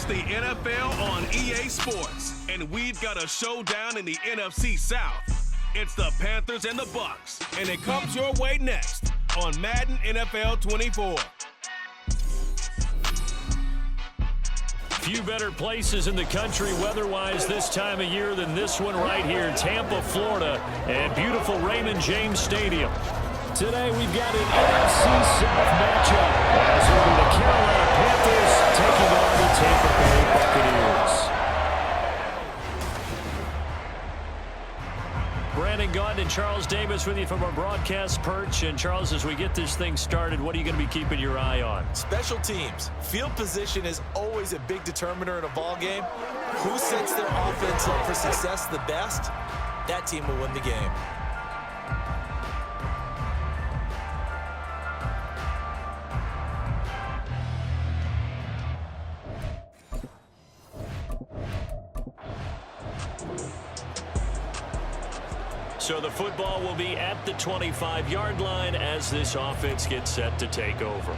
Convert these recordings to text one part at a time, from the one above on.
It's the NFL on EA Sports, and we've got a showdown in the NFC South. It's the Panthers and the Bucs, and it comes your way next on Madden NFL 24. Few better places in the country weather-wise this time of year than this one right here in Tampa, Florida, and beautiful Raymond James Stadium. Today we've got an NFC South matchup as it'll be the Carolina Panthers taking on the Tampa Bay Buccaneers. Brandon Gaudin and Charles Davis with you from our broadcast perch. And Charles, as we get this thing started, what are you going to be keeping your eye on? Special teams. Field position is always a big determiner in a ball game. Who sets their offense up for success the best, that team will win the game. So the football will be at the 25-yard line as this offense gets set to take over.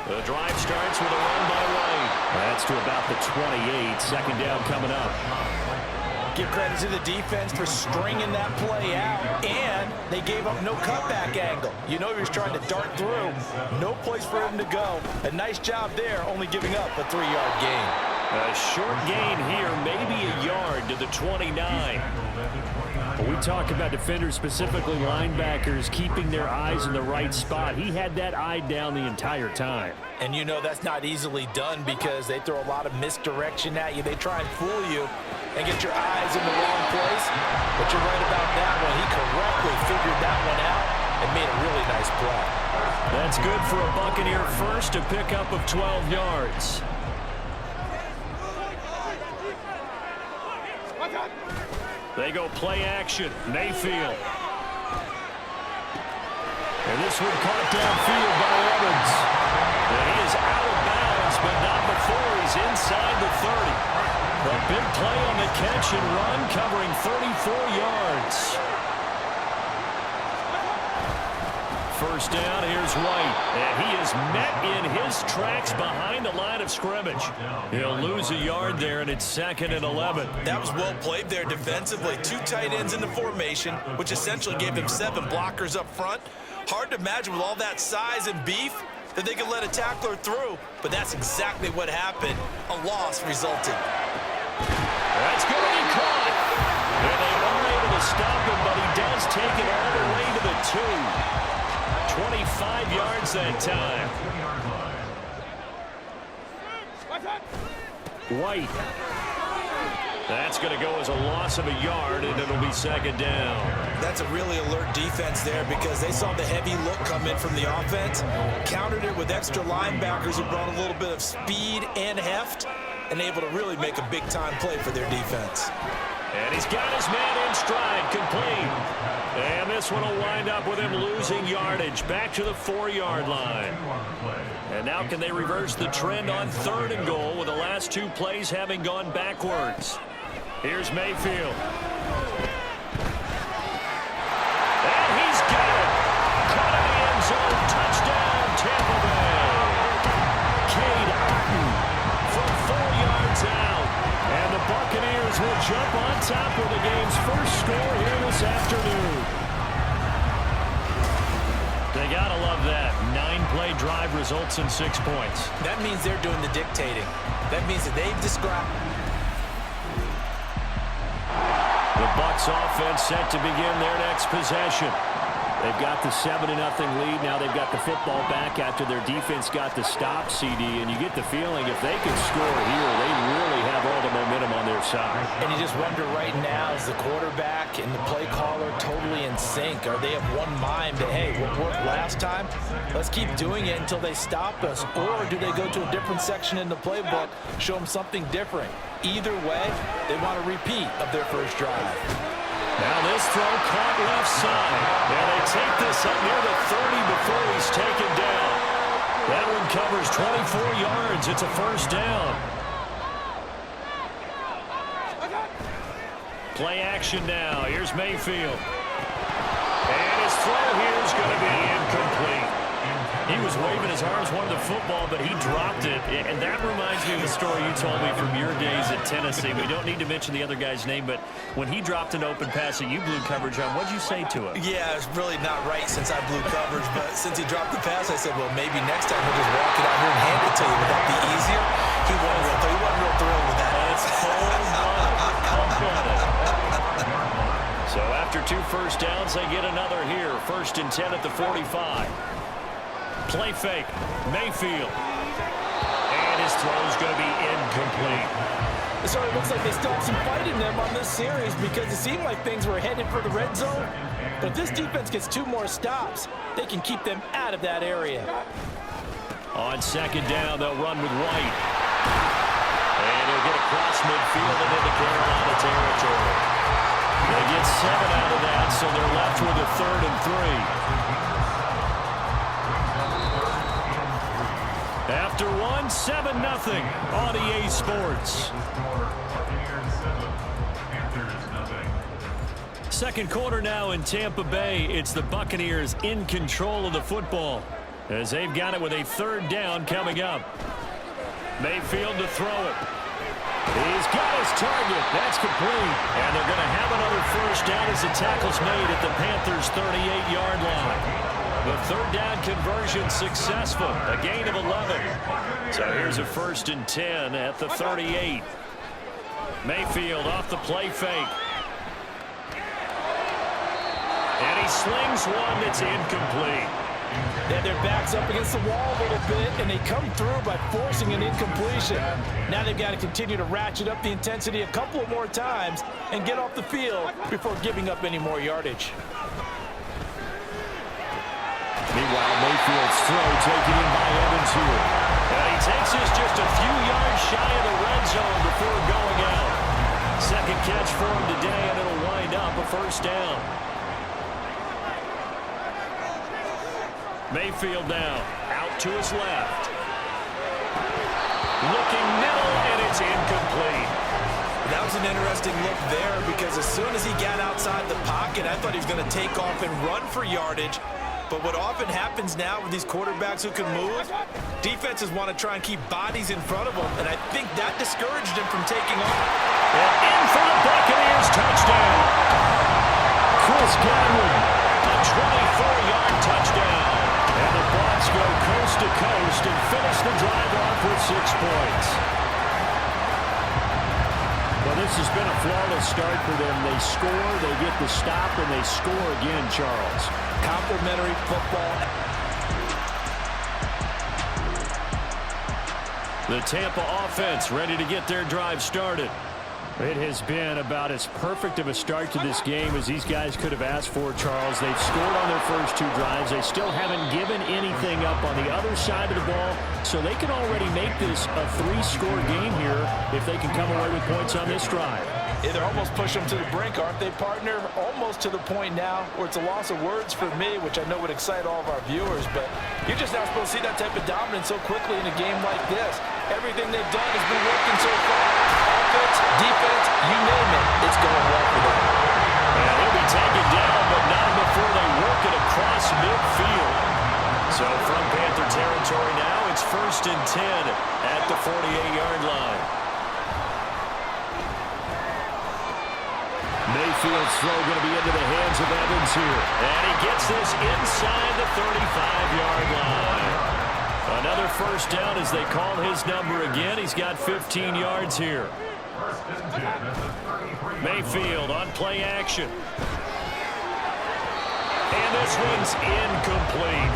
The drive starts with a run by White. That's to about the 28. Second down coming up. Give credit to the defense for stringing that play out, and they gave up no cutback angle. You know he was trying to dart through. No place for him to go. A nice job there, only giving up a 3-yard gain. A short gain here, maybe a yard to the 29. When we talk about defenders, specifically linebackers, keeping their eyes in the right spot, he had that eye down the entire time. And you know that's not easily done because they throw a lot of misdirection at you. They try and fool you and get your eyes in the wrong place. But you're right about that one. He correctly figured that one out and made a really nice play. That's good for a Buccaneer first, a pickup of 12 yards. They go play action. Mayfield. And this one caught downfield by Evans. And he is out of bounds, but not before he's inside the 30. A big play on the catch and run, covering 34 yards. First down, here's White. And he is met in his tracks behind the line of scrimmage. He'll lose a yard there, and it's 2nd and 11. That was well played there defensively. 2 tight ends in the formation, which essentially gave him 7 blockers up front. Hard to imagine with all that size and beef that they could let a tackler through, but that's exactly what happened. A loss resulted. That's going to be caught. And they are able to stop him, but he does take it all the way to the 2. 25 yards that time. White. That's going to go as a loss of a yard, and it'll be 2nd down. That's a really alert defense there because they saw the heavy look come in from the offense, countered it with extra linebackers who brought a little bit of speed and heft, and able to really make a big-time play for their defense. And he's got his man in stride, complete. And this one will wind up with him losing yardage back to the 4-yard line. And now can they reverse the trend on 3rd and goal with the last 2 plays having gone backwards? Here's Mayfield. And he's got it. Caught in the end zone. Touchdown, Tampa Bay. Cade Otton from 4 yards out. And the Buccaneers will jump on top of the game's first score here this afternoon. They gotta love that. 9-play drive results in 6 points. That means they're doing the dictating. That means that they've described. The Bucs offense set to begin their next possession. They've got the 7-0 lead. Now they've got the football back after their defense got the stop, CD. And you get the feeling if they can score here, they really have all the momentum on their side. And you just wonder right now, is the quarterback and the play caller totally in sync? Are they of one mind that, hey, what worked last time? Let's keep doing it until they stop us. Or do they go to a different section in the playbook, show them something different? Either way, they want a repeat of their first drive. Now this throw caught left side. And they take this up near the 30 before he's taken down. That one covers 24 yards. It's a first down. Play action now. Here's Mayfield. And his throw here is going to be incomplete. He was waving his arms, wanted the football, but he dropped it. And that reminds me of the story you told me from your days at Tennessee. We don't need to mention the other guy's name, but when he dropped an open pass that you blew coverage on, what did you say to him? Yeah, it's really not right since I blew coverage, but since he dropped the pass, I said, well, maybe next time he'll just walk it out here and hand it to you. Would that be easier? He wasn't real thrilled with that. That's cold-blooded. So after 2 first downs, they get another here. 1st and 10 at the 45. Play fake. Mayfield. And his throw's going to be incomplete. So it looks like they still have some fight in them on this series because it seemed like things were headed for the red zone. But if this defense gets 2 more stops, they can keep them out of that area. On 2nd down, they'll run with White. And he'll get across midfield and into Carolina territory. They get 7 out of that, so they're left with a 3rd and 3. After 1, 7-0 on EA Sports. Second quarter now in Tampa Bay. It's the Buccaneers in control of the football as they've got it with a 3rd down coming up. Mayfield to throw it. He's got his target. That's complete. And they're going to have another 1st down as the tackle's made at the Panthers' 38-yard line. The 3rd down conversion successful. A gain of 11. So here's a 1st and 10 at the 38. Mayfield off the play fake. And he slings one that's incomplete. They have their backs up against the wall a little bit, and they come through by forcing an incompletion. Now they've got to continue to ratchet up the intensity a couple of more times and get off the field before giving up any more yardage. Meanwhile, Mayfield's throw taken in by Evans here. And he takes this just a few yards shy of the red zone before going out. 2nd catch for him today, and it'll wind up a 1st down. Mayfield now, out to his left. Looking middle, and it's incomplete. That was an interesting look there because as soon as he got outside the pocket, I thought he was going to take off and run for yardage. But what often happens now with these quarterbacks who can move, defenses want to try and keep bodies in front of them, and I think that discouraged him from taking off. And in for the Buccaneers, touchdown. Chris Godwin, a 24-yard touchdown. And the Bucs go coast to coast and finish the drive off with 6 points. Well, this has been a flawless start for them. They score, they get the stop, and they score again, Charles. Complimentary football. The Tampa offense ready to get their drive started. It has been about as perfect of a start to this game as these guys could have asked for, Charles. They've scored on their first 2 drives. They still haven't given anything up on the other side of the ball, so they can already make this a 3-score game here if they can come away with points on this drive. Yeah, they're almost pushing them to the brink, aren't they, partner? Almost to the point now where it's a loss of words for me, which I know would excite all of our viewers, but you're just not supposed to see that type of dominance so quickly in a game like this. Everything they've done has been working so far. Offense, defense, you name it, it's going well for them. And he'll be taken down, but not before they work it across midfield. So from Panther territory now, it's 1st and 10 at the 48-yard line. Mayfield's throw going to be into the hands of Evans here. And he gets this inside the 35-yard line. Another 1st down as they call his number again. He's got 15 yards here. Mayfield on play action. And this one's incomplete.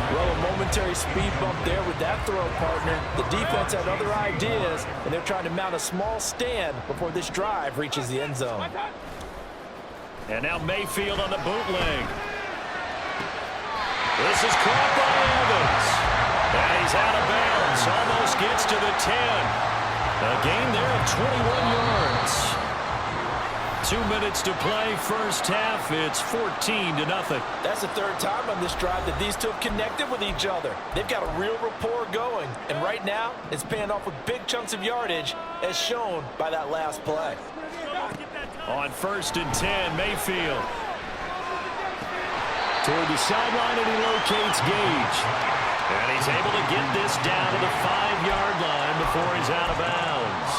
Well, a momentary speed bump there with that throw, partner. The defense had other ideas, and they're trying to mount a small stand before this drive reaches the end zone. And now Mayfield on the bootleg. This is caught by Evans. And he's out of bounds. Almost gets to the 10. A gain there of 21 yards. 2 minutes to play, first half. It's 14-0. That's the 3rd time on this drive that these two have connected with each other. They've got a real rapport going. And right now, it's paying off with big chunks of yardage, as shown by that last play. On 1st and 10, Mayfield. To Toward the sideline, and he locates Gage. And he's able to get this down to the 5-yard line before he's out of bounds.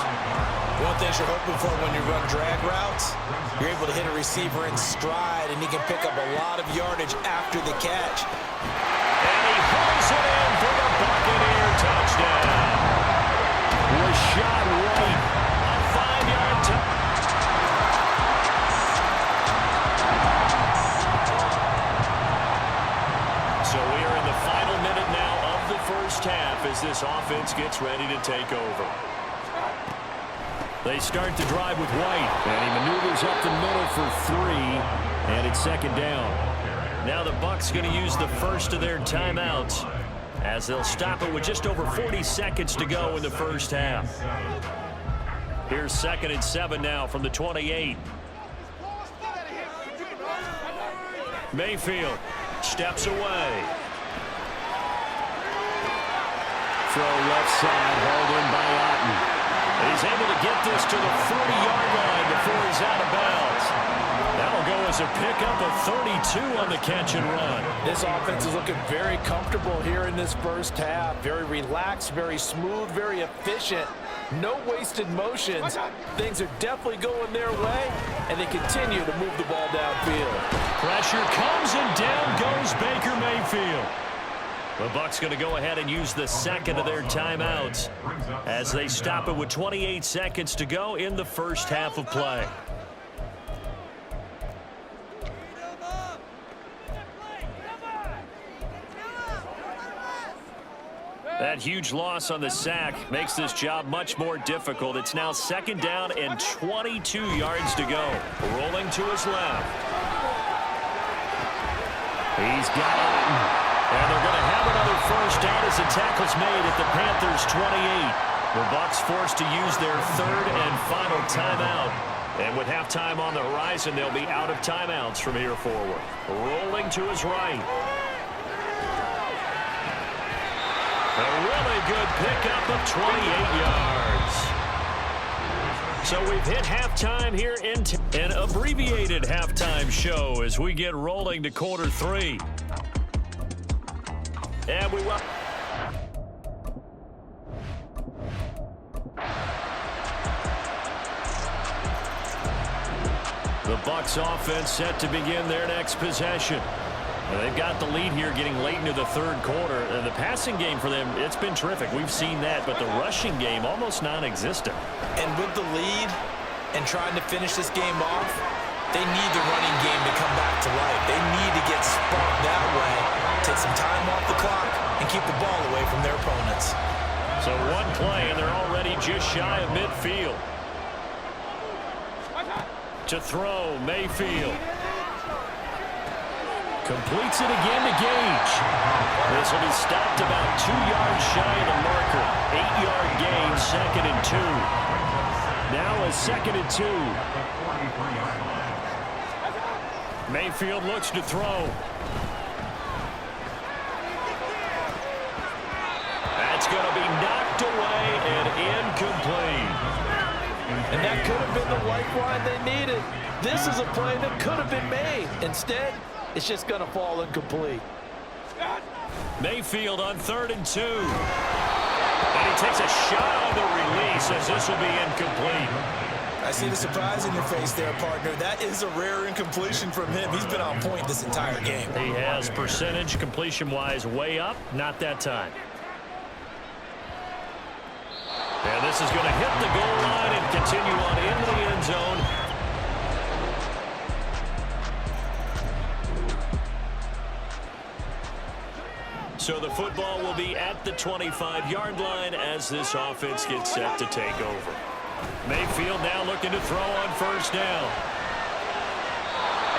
One thing you're hoping for when you run drag routes, you're able to hit a receiver in stride, and he can pick up a lot of yardage after the catch. And he hauls it in for the Buccaneer touchdown. Rashad White, a 5-yard touchdown. So we are in the final minute now of the first half as this offense gets ready to take over. They start to drive with White, and he maneuvers up the middle for 3, and it's second down. Now the Bucs going to use the first of their timeouts as they'll stop it with just over 40 seconds to go in the first half. Here's 2nd and 7 now from the 28. Mayfield steps away. Throw left side, hauled in by Otten. He's able to get this to the 30-yard line before he's out of bounds. That'll go as a pickup of 32 on the catch and run. This offense is looking very comfortable here in this first half. Very relaxed, very smooth, very efficient. No wasted motions. Things are definitely going their way, and they continue to move the ball downfield. Pressure comes, and down goes Baker Mayfield. The Bucs going to go ahead and use the second of their timeouts as they stop it with 28 seconds to go in the first half of play. That huge loss on the sack makes this job much more difficult. It's now second down and 22 yards to go. Rolling to his left. He's got Otten. And they're going to have another first down as the tackle's made at the Panthers' 28. The Bucs forced to use their third and final timeout. And with halftime on the horizon, they'll be out of timeouts from here forward. Rolling to his right. A really good pickup of 28 yards. So we've hit halftime here in an abbreviated halftime show as we get rolling to quarter 3. And we will. The Bucs offense set to begin their next possession. And they've got the lead here getting late into the third quarter. And the passing game for them, it's been terrific. We've seen that, but the rushing game almost non-existent. And with the lead and trying to finish this game off, they need the running game to come back to life. They need to get sparked that way, take some time off the clock, and keep the ball away from their opponents. So one play, and they're already just shy of midfield. To throw, Mayfield. Completes it again to Gage. This will be stopped about 2 yards shy of the marker. 8-yard gain, 2nd and 2. Now a 2nd and 2. Mayfield looks to throw. That's going to be knocked away and incomplete. And that could have been the lifeline they needed. This is a play that could have been made. Instead, it's just going to fall incomplete. Mayfield on 3rd and 2. And he takes a shot on the release as this will be incomplete. I see the surprise in your face there, partner. That is a rare incompletion from him. He's been on point this entire game. He has percentage completion-wise way up. Not that time. And this is going to hit the goal line and continue on into the end zone. So the football will be at the 25-yard line as this offense gets set to take over. Mayfield now looking to throw on first down.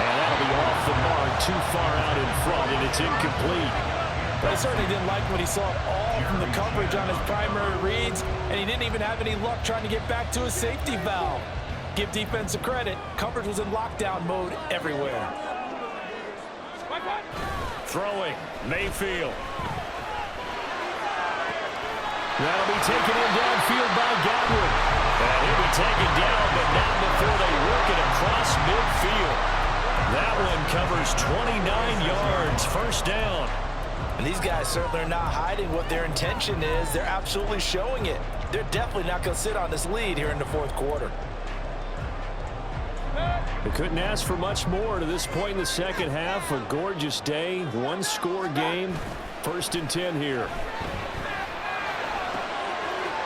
And that'll be off the mark, too far out in front, and it's incomplete. But he certainly didn't like what he saw all from the coverage on his primary reads, and he didn't even have any luck trying to get back to his safety valve. Give defense a credit. Coverage was in lockdown mode everywhere. Throwing, Mayfield. That'll be taken in downfield by Godwin. And he'll be taken down, but not before they work it across midfield. That one covered covers 29 yards, first down. And these guys certainly are not hiding what their intention is. They're absolutely showing it. They're definitely not going to sit on this lead here in the fourth quarter. They couldn't ask for much more to this point in the second half. A gorgeous day, one-score game. 1st and 10 here.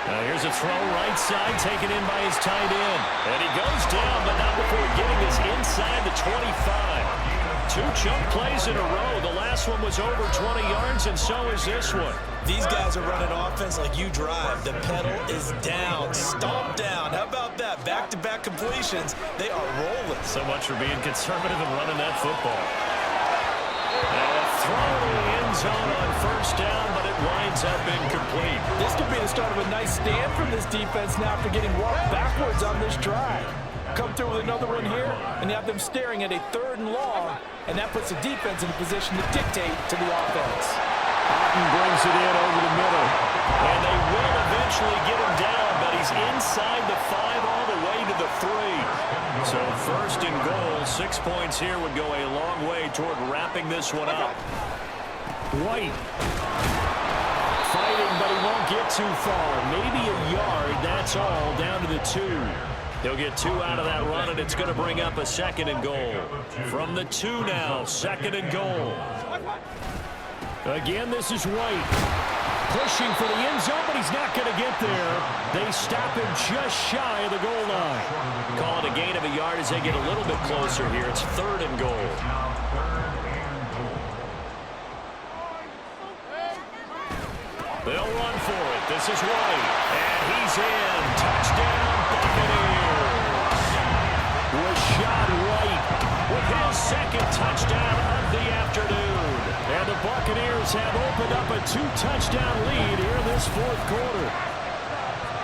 Now here's a throw right side, taken in by his tight end. And he goes down, but not before getting us inside the 25. 2 chunk plays in a row. The last one was over 20 yards, and so is this one. These guys are running offense like you drive. The pedal is down, stomped down. How about that? Back-to-back completions. They are rolling. So much for being conservative and running that football. And a throw to the end zone on first down, but it winds up incomplete. This could be the start of a nice stand from this defense now after getting walked backwards on this drive. Come through with another one here, and you have them staring at a 3rd and long, and that puts the defense in a position to dictate to the offense. Otten brings it in over the middle, and they will eventually get him down, but he's inside the 5 all the way to the 3. So 1st and goal, 6 points here would go a long way toward wrapping this one up. White fighting, but he won't get too far. Maybe a yard, that's all, down to the 2. He'll get 2 out of that run, and it's going to bring up a 2nd and goal. From the 2 now, 2nd and goal. Again, this is White. Pushing for the end zone, but he's not going to get there. They stop him just shy of the goal line. Call it a gain of a yard as they get a little bit closer here. It's 3rd and goal. They'll run for it. This is White. And he's in. Touchdown, Buccaneers. Rashad White with his 2nd touchdown of the afternoon. And the Buccaneers have opened up a 2-touchdown lead here in this 4th quarter.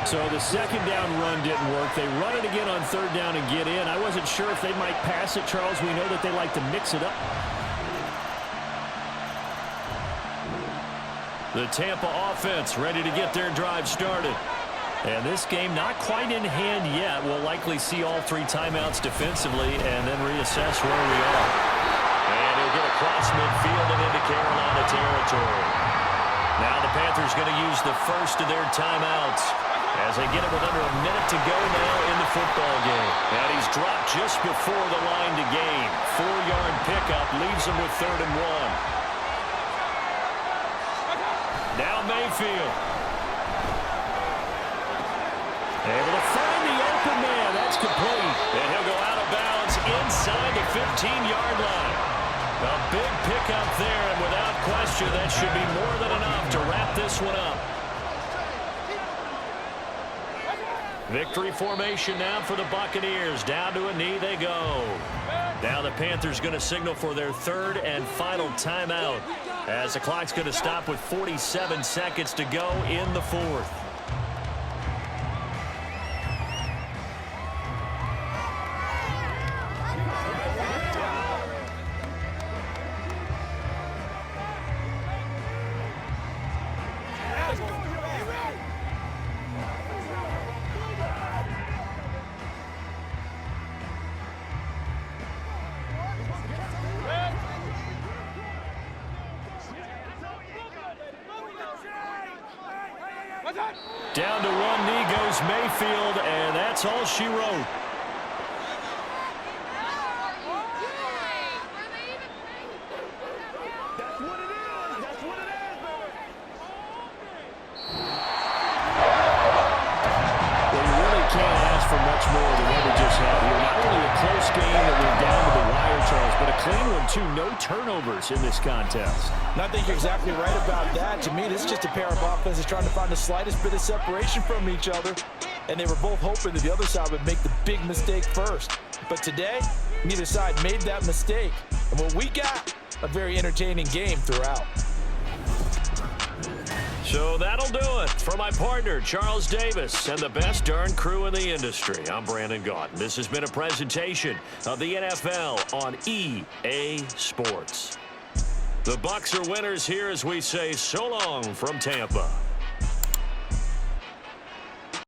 So the 2nd down run didn't work. They run it again on 3rd down and get in. I wasn't sure if they might pass it, Charles. We know that they like to mix it up. The Tampa offense ready to get their drive started. And this game not quite in hand yet. We'll likely see all 3 timeouts defensively and then reassess where we are. And he'll get across midfield and into Carolina territory. Now the Panthers going to use the first of their timeouts as they get it with under a minute to go now in the football game. And he's dropped just before the line to gain. 4-yard pickup leaves him with 3rd and 1. Now Mayfield. Able to find the open man. That's complete. And he'll go out of bounds inside the 15-yard line. A big pickup there, and without question, that should be more than enough to wrap this one up. Victory formation now for the Buccaneers. Down to a knee they go. Now the Panthers going to signal for their 3rd and final timeout as the clock's going to stop with 47 seconds to go in the 4th. Down to one knee goes Mayfield, and that's all she wrote. For much more than what we just had here. Not only a close game that went down to the wire, Charles, but a clean one, too. No turnovers in this contest. And I think you're exactly right about that. To me, this is just a pair of offenses trying to find the slightest bit of separation from each other. And they were both hoping that the other side would make the big mistake first. But today, neither side made that mistake. And what we got, a very entertaining game throughout. So that'll do it for my partner, Charles Davis, and the best darn crew in the industry. I'm Brandon Gaudin. This has been a presentation of the NFL on EA Sports. The Bucs are winners here as we say so long from Tampa.